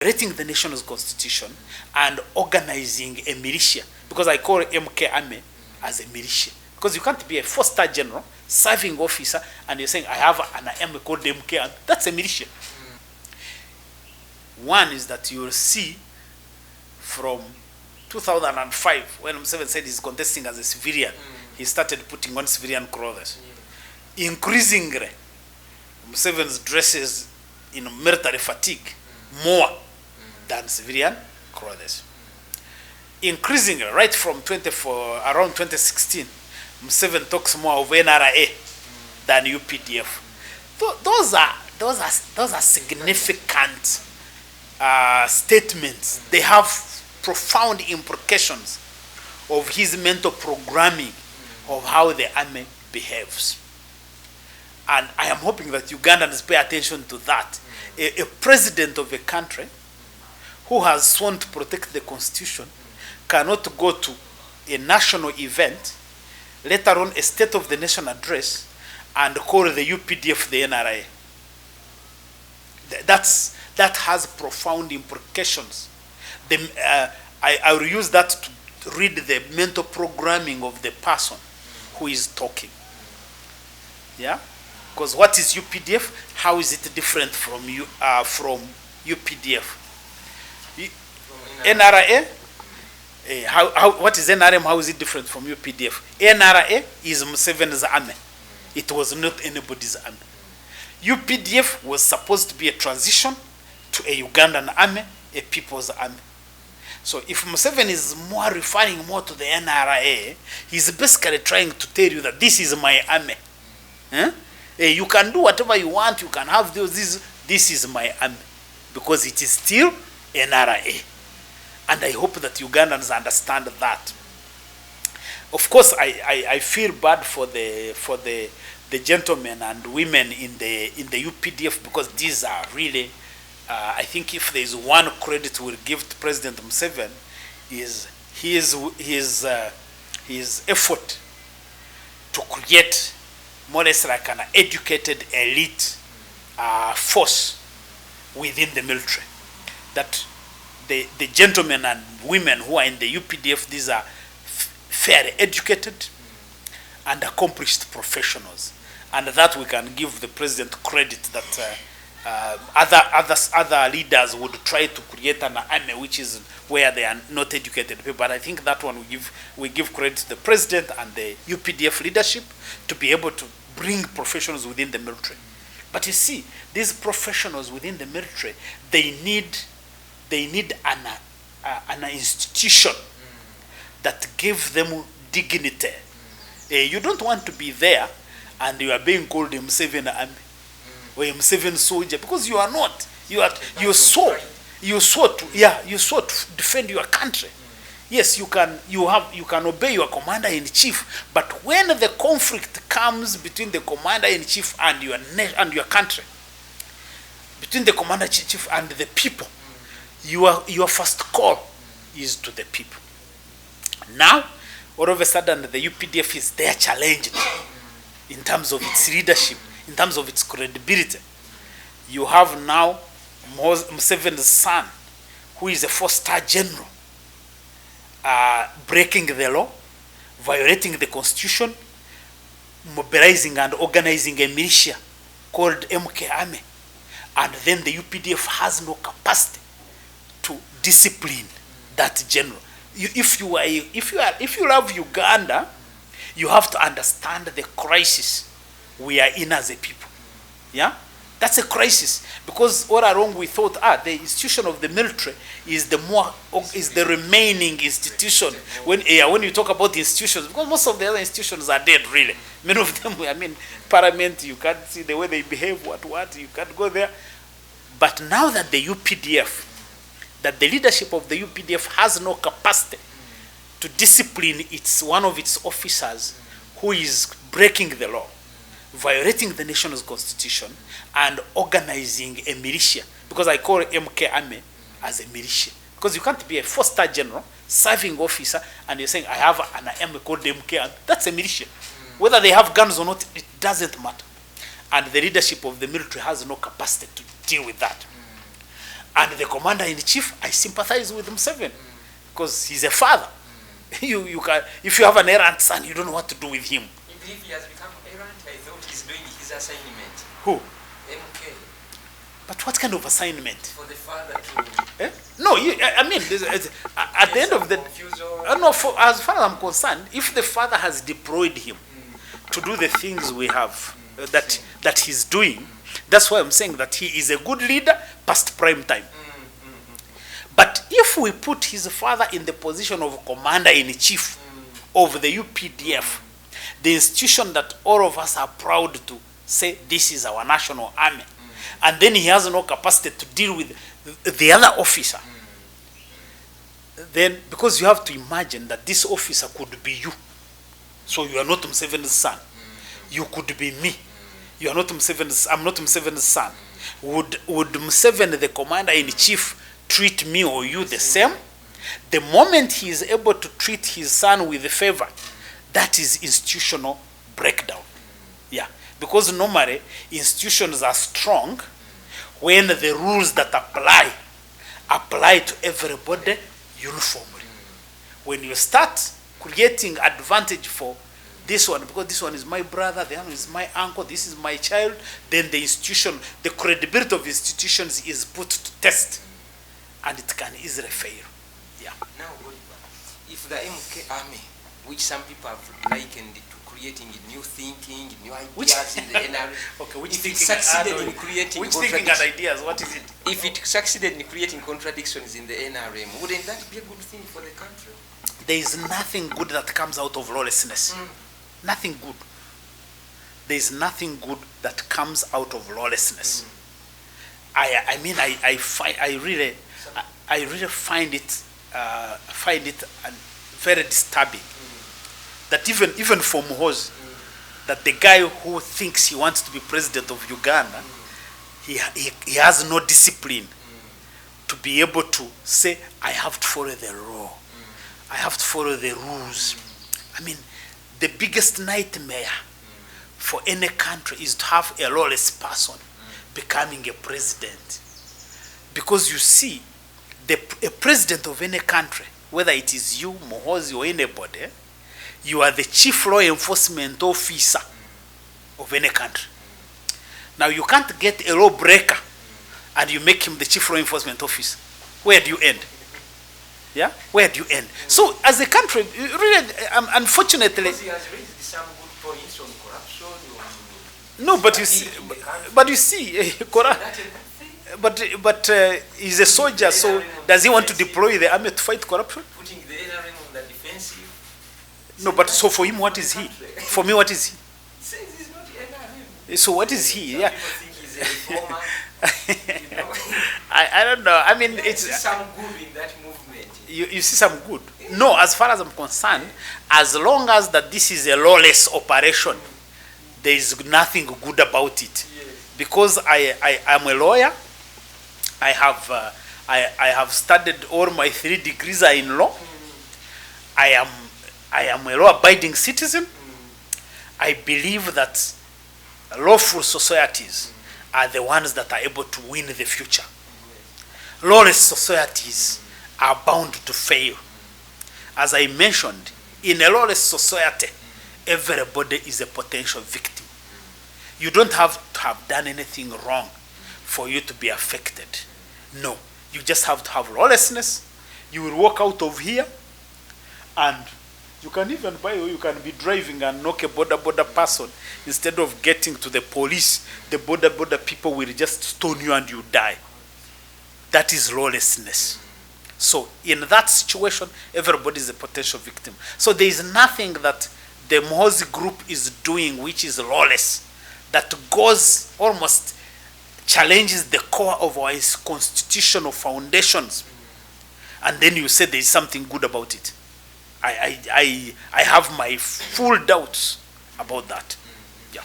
Violating the nation's constitution and organizing a militia, because I call MK Army as a militia. Because you can't be a four-star general, serving officer, and you're saying, I have an army called MK Army. That's a militia. One is that you will see from 2005, when Museveni said he's contesting as a civilian, he started putting on civilian clothes. Increasingly, Museveni's dresses in military fatigue more than civilian clothes. Increasingly, right from around 2016, Museveni talks more of NRA than UPDF. Those are significant statements. They have profound implications of his mental programming of how the army behaves. And I am hoping that Ugandans pay attention to that. A president of a country who has sworn to protect the constitution cannot go to a national event, let alone a State of the Nation address, and call the UPDF the NRA. That has profound implications. I will use that to read the mental programming of the person who is talking. Yeah? Because what is UPDF? How is it different from UPDF? NRA? What is NRM? How is it different from UPDF? NRA is Museveni's army. It was not anybody's army. UPDF was supposed to be a transition to a Ugandan army, a people's army. So if Museveni is referring more to the NRA, he's basically trying to tell you that this is my army. Huh? You can do whatever you want, you can have this is my army. Because it is still NRA. And I hope that Ugandans understand that. Of course, I feel bad for the gentlemen and women in the UPDF, because these are really, I think if there is one credit we'll give to President Museveni, is his effort to create more or less like an educated elite force within the military. That the gentlemen and women who are in the UPDF, these are fairly educated and accomplished professionals. And that we can give the president credit that other leaders would try to create an army which is where they are not educated people. But I think that one we give credit to the president and the UPDF leadership to be able to bring professionals within the military. But you see, these professionals within the military, they need an institution that gives them dignity. You don't want to be there and you are being called a Museveni army or a Museveni soldier, because you are not. You sought to defend your country. Yes, you can obey your commander-in-chief, but when the conflict comes between the commander-in-chief and your country, between the commander-in-chief and the people, your first call is to the people. Now, all of a sudden, the UPDF is there challenged in terms of its leadership, in terms of its credibility. You have now Museveni's son, who is a four-star general, breaking the law, violating the constitution, mobilizing and organizing a militia called MK Army, and then the UPDF has no capacity to discipline that general. If you love Uganda, you have to understand the crisis we are in as a people. Yeah, that's a crisis, because all along we thought the institution of the military is the remaining institution. When you talk about institutions, because most of the other institutions are dead, really. Many of them, I mean, Parliament, you can't see the way they behave. What you can't go there. But now that the UPDF, that the leadership of the UPDF has no capacity to discipline one of its officers who is breaking the law, violating the nation's constitution, and organizing a militia, because I call MK Army as a militia. Because you can't be a four-star general, serving officer, and you're saying, I have an army called MK Army. That's a militia. Whether they have guns or not, it doesn't matter. And the leadership of the military has no capacity to deal with that. And the commander-in-chief, I sympathize with Museveni because he's a father. You can, if you have an errant son, you don't know what to do with him. If he has become errant, I thought he's doing his assignment. Who? MK. But what kind of assignment? For the father to... Eh? No, I mean, at the end of the... No, as far as I'm concerned, if the father has deployed him to do the things we have, that he's doing, that's why I'm saying that he is a good leader past prime time. But if we put his father in the position of commander-in-chief of the UPDF, the institution that all of us are proud to say this is our national army, and then he has no capacity to deal with the other officer, then because you have to imagine that this officer could be you. So you are not Museveni's son. You could be me. You are not Museveni's, I'm not Museveni's son. Would Museveni, the commander-in-chief, treat me or you the same? The moment he is able to treat his son with favor, that is institutional breakdown. Yeah, because normally institutions are strong when the rules that apply to everybody uniformly. When you start creating advantage for this one, because this one is my brother, the other one is my uncle, this is my child, then the institution, the credibility of institutions is put to test, and it can easily fail. Yeah. Now, if the MK army, which some people have likened to creating new thinking, new ideas in the NRM, okay, which if thinking it succeeded in creating which thinking and ideas, what is it? If it succeeded in creating contradictions in the NRM, wouldn't that be a good thing for the country? There is nothing good that comes out of lawlessness. Nothing good. There is nothing good that comes out of lawlessness. I mean, I really find it very disturbing that even for Muhoozi, that the guy who thinks he wants to be president of Uganda, he has no discipline to be able to say, I have to follow the law. I have to follow the rules. I mean, the biggest nightmare for any country is to have a lawless person becoming a president. Because you see, a president of any country, whether it is you, Muhoozi, or anybody, you are the chief law enforcement officer of any country. Now, you can't get a lawbreaker and you make him the chief law enforcement officer. Where do you end? Yeah? Where do you end? So, as a country, really, unfortunately... Because he has raised some good points on corruption. No, but you see, but he's a soldier, so does he want to deploy the army to fight corruption? Putting the NRM on the defensive. No, but so for him, what is he? For me, what is he? Says he's not the NRM. So what is he? Yeah. People think he's a reformer. You know? I don't know. I mean, it's some good in that movement. You see some good? No, as far as I'm concerned, as long as that this is a lawless operation, there is nothing good about it. Because I am a lawyer, I have studied all my 3 degrees are in law. I am a law-abiding citizen. I believe that lawful societies are the ones that are able to win the future. Lawless societies are bound to fail. As I mentioned, in a lawless society, everybody is a potential victim. You don't have to have done anything wrong for you to be affected. No, you just have to have lawlessness. You will walk out of here and you can even buy, or you can be driving and knock a border person. Instead of getting to the police, the border people will just stone you and you die. That is lawlessness. So in that situation, everybody is a potential victim. So there is nothing that the Muhoozi group is doing which is lawless, that goes almost challenges the core of our constitutional foundations. And then you say there is something good about it. I have my full doubts about that. Yeah.